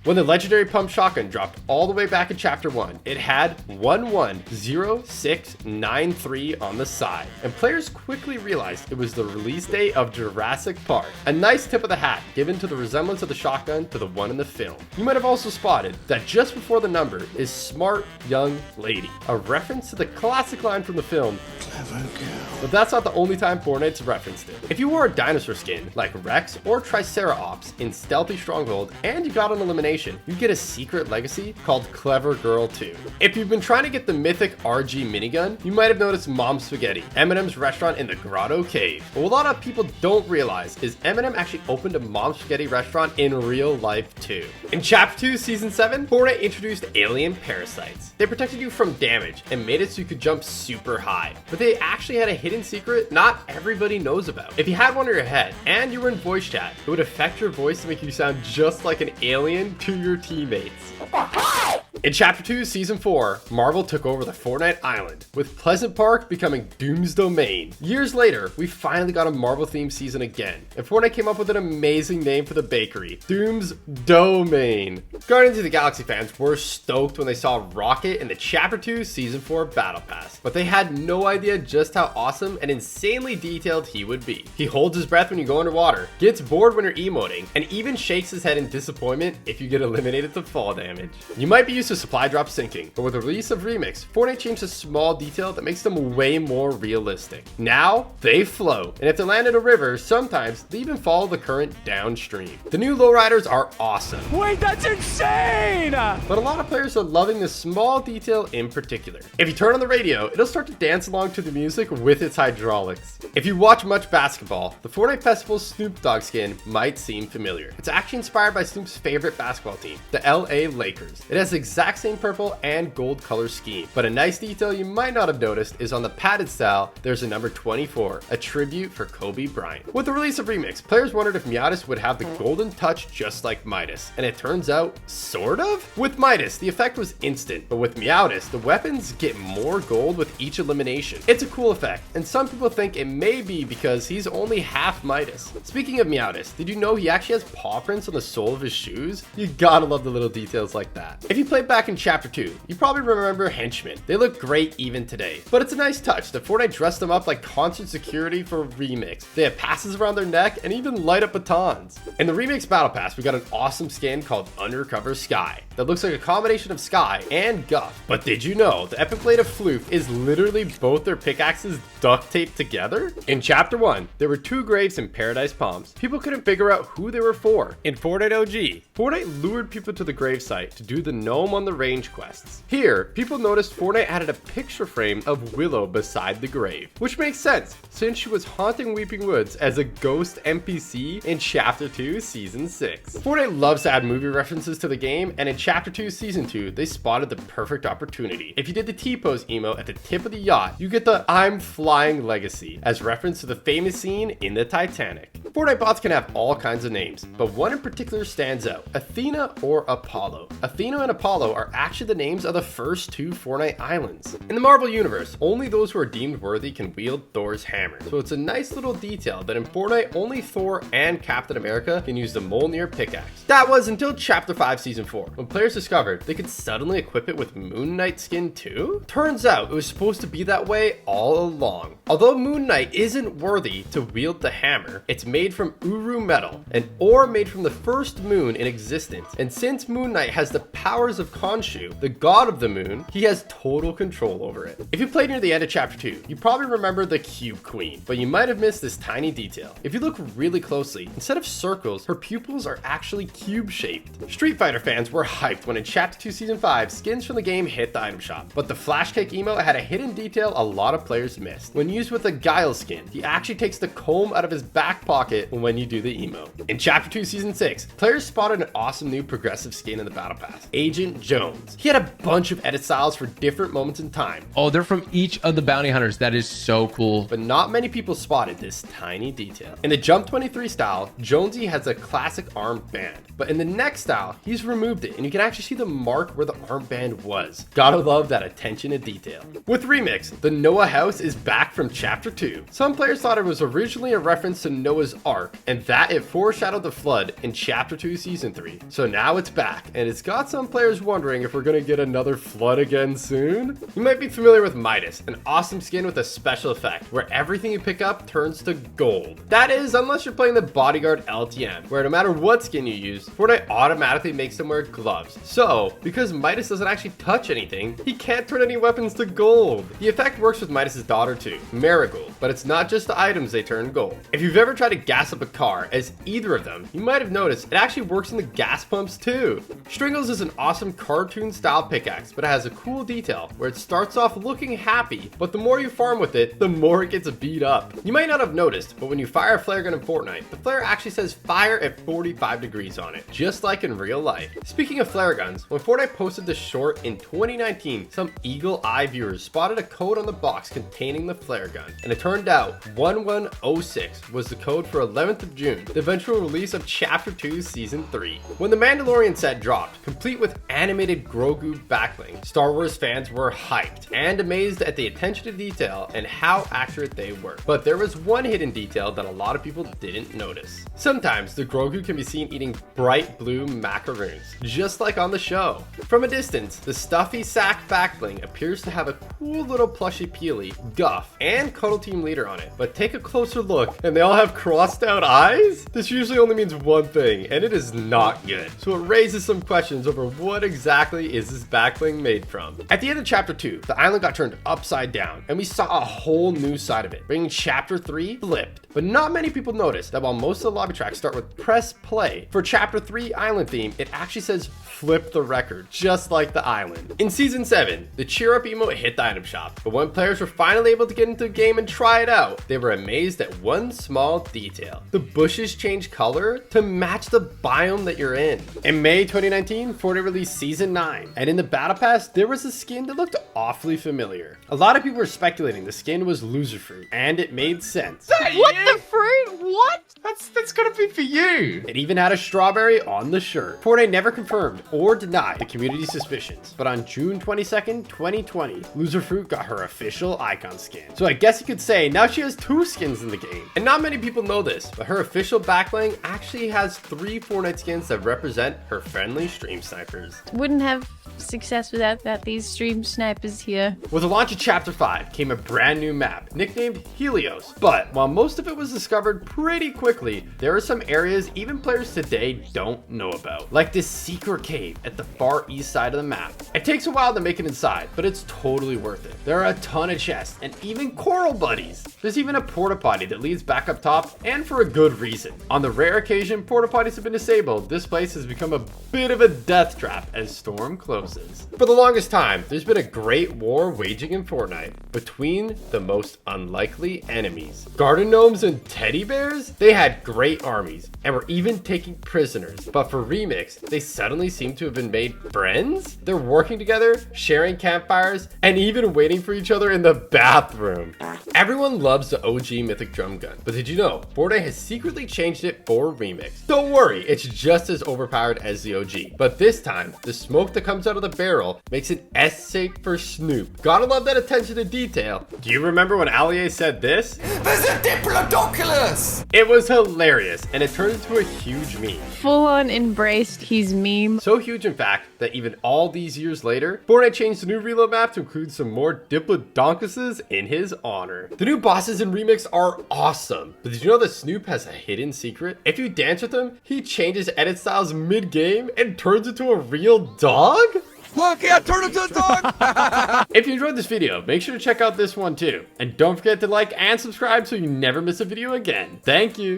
When the legendary pump shotgun dropped all the way back in Chapter 1, it had 110693 on the side, and players quickly realized it was the release date of Jurassic Park. A nice tip of the hat given to the resemblance of the shotgun to the one in the film. You might have also spotted that just before the number is Smart Young Lady, a reference to the classic line from the film, "Clever girl." But that's not the only time Fortnite's referenced it. If you wore a dinosaur skin like Rex or Triceratops in Stealthy Stronghold and you got an elimination, you get a secret legacy called Clever Girl 2. If you've been trying to get the mythic RG minigun, you might have noticed Mom Spaghetti, Eminem's restaurant in the Grotto Cave. But what a lot of people don't realize is Eminem actually opened a Mom Spaghetti restaurant in real life too. In Chapter 2, Season 7, Fortnite introduced alien parasites. They protected you from damage and made it so you could jump super high. But they actually had a hidden secret not everybody knows about. If you had one in your head and you were in voice chat, it would affect your voice to make you sound just like an alien to your teammates. In Chapter 2, Season 4, Marvel took over the Fortnite island, with Pleasant Park becoming Doom's Domain. Years later, we finally got a Marvel-themed season again, and Fortnite came up with an amazing name for the bakery, Doom's Domain. Guardians of the Galaxy fans were stoked when they saw Rocket in the Chapter 2, Season 4 Battle Pass, but they had no idea just how awesome and insanely detailed he would be. He holds his breath when you go underwater, gets bored when you're emoting, and even shakes his head in disappointment if you get eliminated to fall damage. You might be used to supply drop sinking, but with the release of Remix, Fortnite changed a small detail that makes them way more realistic. Now, they float, and if they land in a river, sometimes they even follow the current downstream. The new lowriders are awesome. Wait, that's insane! But a lot of players are loving this small detail in particular. If you turn on the radio, it'll start to dance along to the music with its hydraulics. If you watch much basketball, the Fortnite Festival's Snoop Dogg skin might seem familiar. It's actually inspired by Snoop's favorite basketball team, the LA Lakers. It has the exact same purple and gold color scheme, but a nice detail you might not have noticed is on the padded style, there's a number 24, a tribute for Kobe Bryant. With the release of Remix, players wondered if Midas would have the golden touch just like Midas, and it turns out, sort of? With Midas, the effect was instant, but with Meowtis, the weapons get more gold with each elimination. It's a cool effect, and some people think it may be because he's only half Midas. Speaking of Meowtis, did you know he actually has paw prints on the sole of his shoes? You gotta love the little details like that. If you played back in Chapter 2, you probably remember henchmen. They look great even today, but it's a nice touch that Fortnite dressed them up like concert security for Remix. They have passes around their neck and even light up batons. In the Remix Battle Pass, we got an awesome skin called Undercover Sky that looks like a combination of Sky and Guff. But did you know the epic blade of Floof is literally both their pickaxes duct taped together? In Chapter 1, there were 2 graves in Paradise Palms. People couldn't figure out who they were for. In Fortnite OG, Fortnite lured people to the gravesite to do the gnome on the range quests. Here, people noticed Fortnite added a picture frame of Willow beside the grave, which makes sense since she was haunting Weeping Woods as a ghost NPC in Chapter 2, Season 6. Fortnite loves to add movie references to the game, and in Chapter 2, Season 2, they spotted the perfect opportunity. If you did the T-pose emote at the tip of the yacht, you get the I'm flying legacy as reference to the famous scene in the Titanic. Fortnite bots can have all kinds of names, but one in particular stands out, Athena or Apollo. Athena and Apollo are actually the names of the first 2 Fortnite islands. In the Marvel universe, only those who are deemed worthy can wield Thor's hammer, so it's a nice little detail that in Fortnite only Thor and Captain America can use the Mjolnir pickaxe. That was until Chapter 5 Season 4, when players discovered they could suddenly equip it with Moon Knight skin too? Turns out it was supposed to be that way all along. Although Moon Knight isn't worthy to wield the hammer, it's made from Uru metal, an ore made from the first moon in existence, and since Moon Knight has the powers of Khonshu, the god of the moon, he has total control over it. If you played near the end of Chapter 2, you probably remember the Cube Queen, but you might have missed this tiny detail. If you look really closely, instead of circles, her pupils are actually cube-shaped. Street Fighter fans were hyped when in Chapter 2 Season 5, skins from the game hit the item shop, but the Flash Kick emote had a hidden detail a lot of players missed. When used with the Guile skin, he actually takes the comb out of his back pocket when you do the emote. In Chapter 2 Season 6, players spotted an awesome new progressive skin in the Battle Pass, Agent Jones. He had a bunch of edit styles for different moments in time. Oh, they're from each of the bounty hunters. That is so cool. But not many people spotted this tiny detail. In the Jump 23 style, Jonesy has a classic armband, but in the next style, he's removed it and you can actually see the mark where the armband was. Gotta love that attention to detail. With Remix, the Noah house is back from Chapter 2. Some players thought it was originally a reference to Noah's Ark and that it foreshadowed the flood in Chapter 2 Season Season 3. So now it's back, and it's got some players wondering if we're gonna get another flood again soon. You might be familiar with Midas, an awesome skin with a special effect, where everything you pick up turns to gold. That is, unless you're playing the Bodyguard LTM, where no matter what skin you use, Fortnite automatically makes them wear gloves. So, because Midas doesn't actually touch anything, he can't turn any weapons to gold. The effect works with Midas's daughter too, Marigold, but it's not just the items they turn gold. If you've ever tried to gas up a car as either of them, you might have noticed it actually works in the gas pumps too. Stringles is an awesome cartoon style pickaxe, but it has a cool detail where it starts off looking happy, but the more you farm with it, the more it gets beat up. You might not have noticed, but when you fire a flare gun in Fortnite, the flare actually says fire at 45 degrees on it, just like in real life. Speaking of flare guns, when Fortnite posted this short in 2019, some eagle eye viewers spotted a code on the box containing the flare gun, and it turned out 1106 was the code for 11th of June, the eventual release of Chapter 2 Season 3. When the Mandalorian set dropped, complete with animated Grogu backbling, Star Wars fans were hyped and amazed at the attention to detail and how accurate they were. But there was one hidden detail that a lot of people didn't notice. Sometimes the Grogu can be seen eating bright blue macaroons, just like on the show. From a distance, the stuffy sack backbling appears to have a cool little plushy peely, Guff, and Cuddle Team Leader on it. But take a closer look, and they all have crossed out eyes? This usually only means one thing, and it is not good. So it raises some questions over what exactly is this backbling made from. At the end of Chapter 2, the island got turned upside down, and we saw a whole new side of it, bringing Chapter 3 flipped. But not many people noticed that while most of the lobby tracks start with press play, for Chapter 3 island theme, it actually says flip the record, just like the island. In Season 7, the cheer up emote hit the item shop, but when players were finally able to get into the game and try it out, they were amazed at one small detail. The bushes change color to match the biome that you're in. In May 2019, Fortnite released Season 9, and in the Battle Pass, there was a skin that looked awfully familiar. A lot of people were speculating the skin was Loser Fruit, and it made sense. What the fruit? What? That's gonna be for you. It even had a strawberry on the shirt. Fortnite never confirmed or denied the community's suspicions, but on June 22nd, 2020, Loser Fruit got her official icon skin. So I guess you could say now she has 2 skins in the game. And not many people know this, but her official backbling actually has 3 Fortnite skins that represent her friendly stream snipers. Wouldn't have success without these stream snipers here. With the launch of Chapter 5 came a brand new map, nicknamed Helios. But while most of it was discovered pretty quickly, there are some areas even players today don't know about, like this secret cave at the far east side of the map. It takes a while to make it inside, but it's totally worth it. There are a ton of chests and even coral buddies. There's even a porta potty that leads back up top, and for a good reason. On the rare occasion porta potties have been disabled, this place has become a bit of a death trap as Storm closes. For the longest time, there's been a great war waging in Fortnite between the most unlikely enemies. Garden gnomes and teddy bears? They had great armies and were even taking prisoners. But for Remix, they suddenly seem to have been made friends? They're working together, sharing campfires, and even waiting for each other in the bathroom. Everyone loves the OG Mythic Drum Gun, but did you know Fortnite has secretly changed it for Remix? Don't worry, it's just as overpowered as the OG, but this time, the smoke that comes out of the barrel makes an S shape for Snoop. Gotta love that attention to detail. Do you remember when Allier said this? There's a Diplodocus! It was hilarious, and it turned into a huge meme. Full on embraced his meme. So huge, in fact, that even all these years later, Fortnite changed the new reload map to include some more Diplodoncuses in his honor. The new bosses in Remix are awesome, but did you know that Snoop has a hidden secret? If you dance with him, he changes edit styles mid-game and turns into a real dog? Look, yeah, turn into a dog! If you enjoyed this video, make sure to check out this one too. And don't forget to like and subscribe so you never miss a video again. Thank you.